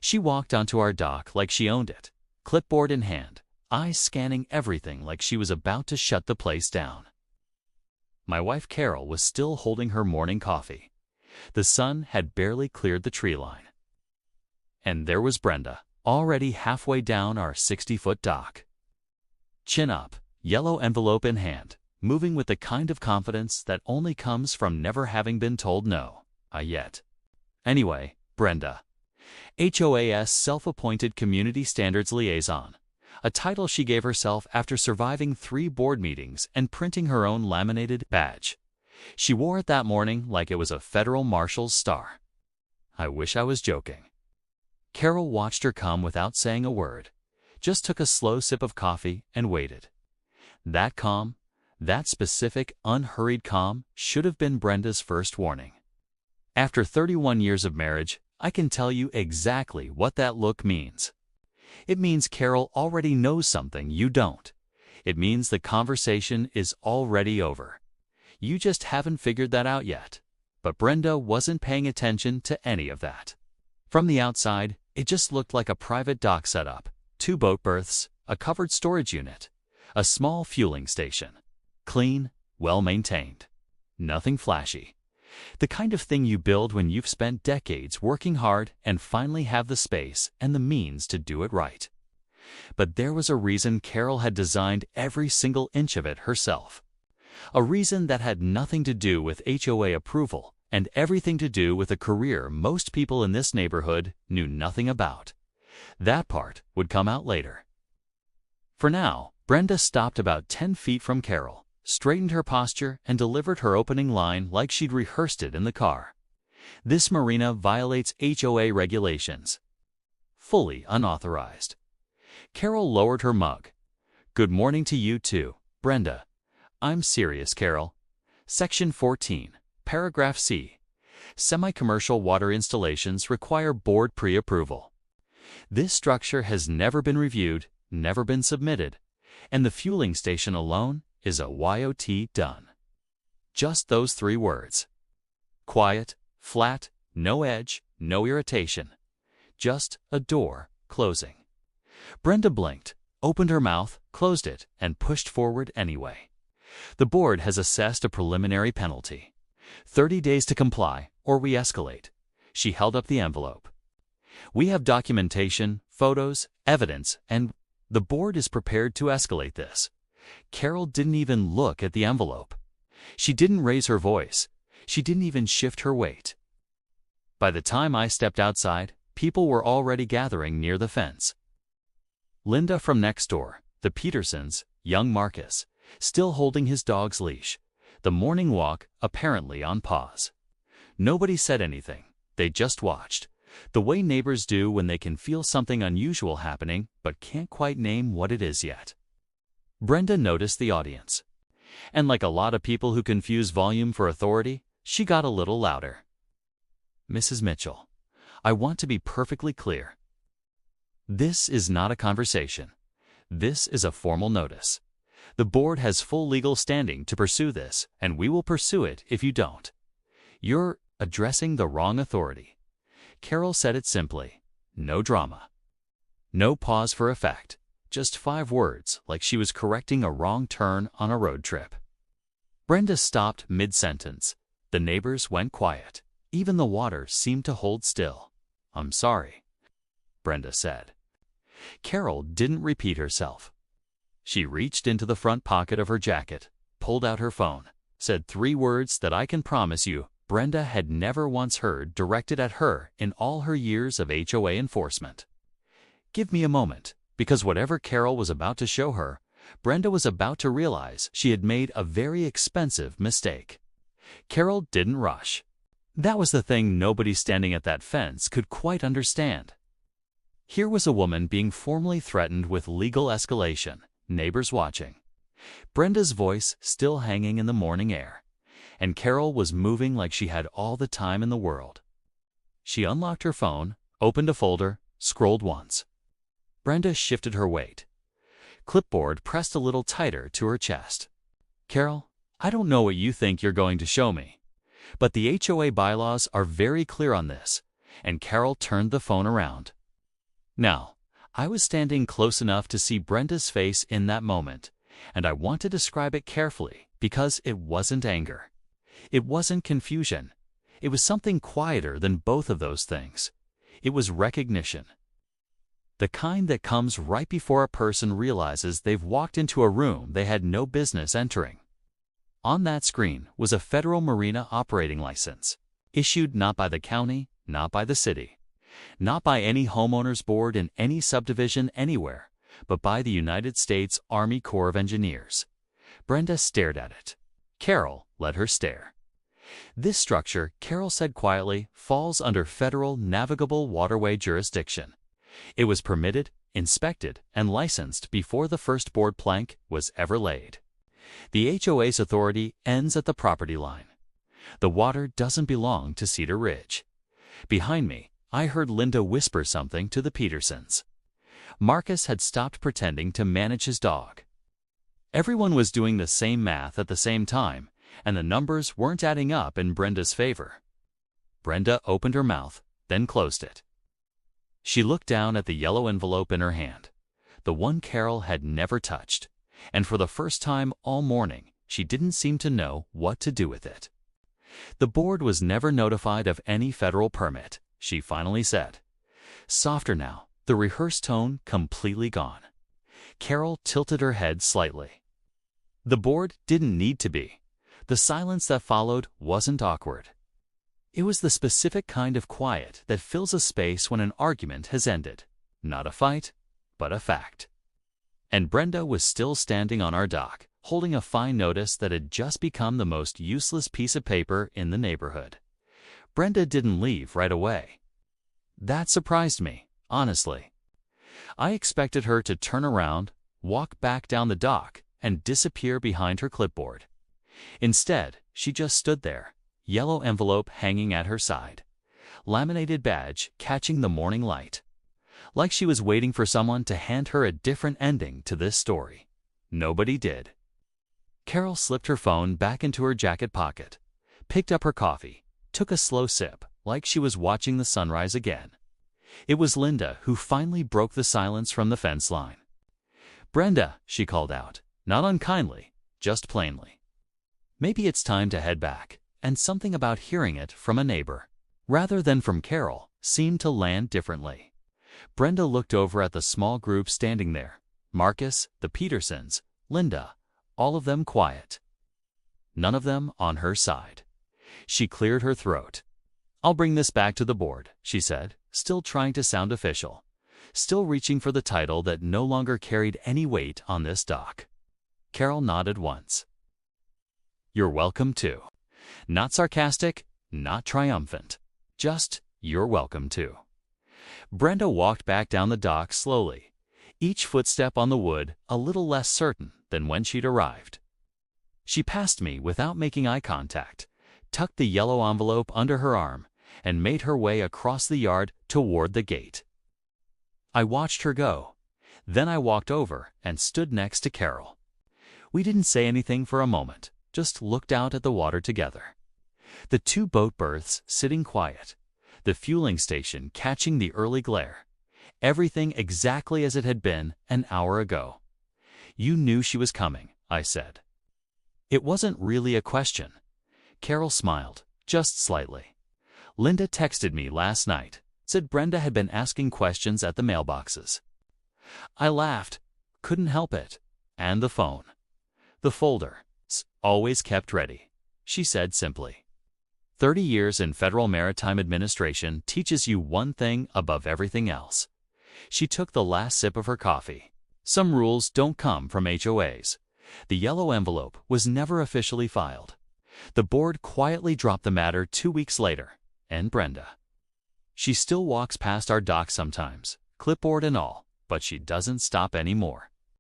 She walked onto our dock like she owned it, clipboard in hand, eyes scanning everything like she was about to shut the place down. My wife Carol was still holding her morning coffee. The sun had barely cleared the tree line. And there was Brenda, already halfway down our 60-foot dock. Chin up, yellow envelope in hand, moving with the kind of confidence that only comes from never having been told no, yet. Anyway, Brenda. HOA's self-appointed Community Standards Liaison, a title she gave herself after surviving 3 board meetings and printing her own laminated badge. She wore it that morning like it was a federal marshal's star. I wish I was joking. Carol watched her come without saying a word, just took a slow sip of coffee and waited. That calm, that specific, unhurried calm should have been Brenda's first warning. After 31 years of marriage, I can tell you exactly what that look means. It means Carol already knows something you don't. It means the conversation is already over. You just haven't figured that out yet. But Brenda wasn't paying attention to any of that. From the outside, it just looked like a private dock setup, 2 boat berths, a covered storage unit, a small fueling station. Clean, well-maintained. Nothing flashy. The kind of thing you build when you've spent decades working hard and finally have the space and the means to do it right. But there was a reason Carol had designed every single inch of it herself. A reason that had nothing to do with HOA approval and everything to do with a career most people in this neighborhood knew nothing about. That part would come out later. For now, Brenda stopped about 10 feet from Carol, straightened her posture, and delivered her opening line like she'd rehearsed it in the car. This marina violates HOA regulations. Fully unauthorized. Carol lowered her mug. Good morning to you too, Brenda. I'm serious, Carol. Section 14, Paragraph C. Semi-commercial water installations require board pre-approval. This structure has never been reviewed, never been submitted, and the fueling station alone is a YOT done. Just those 3 words. Quiet, flat, no edge, no irritation. Just a door closing. Brenda blinked, opened her mouth, closed it, and pushed forward anyway. The board has assessed a preliminary penalty. 30 days to comply, or we escalate. She held up the envelope. We have documentation, photos, evidence, and the board is prepared to escalate this. Carol didn't even look at the envelope. She didn't raise her voice. She didn't even shift her weight. By the time I stepped outside, people were already gathering near the fence. Linda from next door, the Petersons, young Marcus, still holding his dog's leash, the morning walk apparently on pause. Nobody said anything. They just watched, the way neighbors do when they can feel something unusual happening but can't quite name what it is yet. Brenda noticed the audience. And like a lot of people who confuse volume for authority, she got a little louder. Mrs. Mitchell, I want to be perfectly clear. This is not a conversation. This is a formal notice. The board has full legal standing to pursue this, and we will pursue it if you don't. You're addressing the wrong authority. Carol said it simply. No drama. No pause for effect. Just 5 words, like she was correcting a wrong turn on a road trip. Brenda stopped mid-sentence. The neighbors went quiet. Even the water seemed to hold still. I'm sorry, Brenda said. Carol didn't repeat herself. She reached into the front pocket of her jacket, pulled out her phone, said 3 words that I can promise you Brenda had never once heard directed at her in all her years of HOA enforcement. Give me a moment, because whatever Carol was about to show her, Brenda was about to realize she had made a very expensive mistake. Carol didn't rush. That was the thing nobody standing at that fence could quite understand. Here was a woman being formally threatened with legal escalation, neighbors watching. Brenda's voice still hanging in the morning air, and Carol was moving like she had all the time in the world. She unlocked her phone, opened a folder, scrolled once. Brenda shifted her weight. Clipboard pressed a little tighter to her chest. Carol, I don't know what you think you're going to show me, but the HOA bylaws are very clear on this, and Carol turned the phone around, Now, I was standing close enough to see Brenda's face in that moment, and I want to describe it carefully because it wasn't anger. It wasn't confusion. It was something quieter than both of those things. It was recognition. The kind that comes right before a person realizes they've walked into a room they had no business entering. On that screen was a federal Marina operating license, issued not by the county, not by the city, not by any homeowners board in any subdivision anywhere, but by the United States Army Corps of Engineers. Brenda stared at it. Carol let her stare. This structure, Carol said quietly, falls under federal navigable waterway jurisdiction. It was permitted, inspected, and licensed before the first board plank was ever laid. The HOA's authority ends at the property line. The water doesn't belong to Cedar Ridge. Behind me, I heard Linda whisper something to the Petersons. Marcus had stopped pretending to manage his dog. Everyone was doing the same math at the same time, and the numbers weren't adding up in Brenda's favor. Brenda opened her mouth, then closed it. She looked down at the yellow envelope in her hand, the one Carol had never touched, and for the first time all morning, she didn't seem to know what to do with it. The board was never notified of any federal permit, she finally said. Softer now, the rehearsed tone completely gone. Carol tilted her head slightly. The board didn't need to be. The silence that followed wasn't awkward. It was the specific kind of quiet that fills a space when an argument has ended. Not a fight, but a fact. And Brenda was still standing on our dock, holding a fine notice that had just become the most useless piece of paper in the neighborhood. Brenda didn't leave right away. That surprised me, honestly. I expected her to turn around, walk back down the dock, and disappear behind her clipboard. Instead, she just stood there, yellow envelope hanging at her side, laminated badge catching the morning light. Like she was waiting for someone to hand her a different ending to this story. Nobody did. Carol slipped her phone back into her jacket pocket, picked up her coffee, took a slow sip, like she was watching the sunrise again. It was Linda who finally broke the silence from the fence line. Brenda, she called out, not unkindly, just plainly. Maybe it's time to head back, and something about hearing it from a neighbor, rather than from Carol, seemed to land differently. Brenda looked over at the small group standing there, Marcus, the Petersons, Linda, all of them quiet. None of them on her side. She cleared her throat. I'll bring this back to the board, she said, still trying to sound official, still reaching for the title that no longer carried any weight on this dock. Carol nodded once. You're welcome to. Not sarcastic, not triumphant. Just, you're welcome to. Brenda walked back down the dock slowly, each footstep on the wood a little less certain than when she'd arrived. She passed me without making eye contact, tucked the yellow envelope under her arm, and made her way across the yard toward the gate. I watched her go. Then I walked over and stood next to Carol. We didn't say anything for a moment, just looked out at the water together. The two boat berths sitting quiet, the fueling station catching the early glare, everything exactly as it had been an hour ago. You knew she was coming, I said. It wasn't really a question. Carol smiled, just slightly. Linda texted me last night, said Brenda had been asking questions at the mailboxes. I laughed, couldn't help it, and the phone. The folder, always kept ready, she said simply. 30 years in Federal Maritime Administration teaches you one thing above everything else. She took the last sip of her coffee. Some rules don't come from HOAs. The yellow envelope was never officially filed. The board quietly dropped the matter 2 weeks later, and Brenda. She still walks past our dock sometimes, clipboard and all, but she doesn't stop anymore.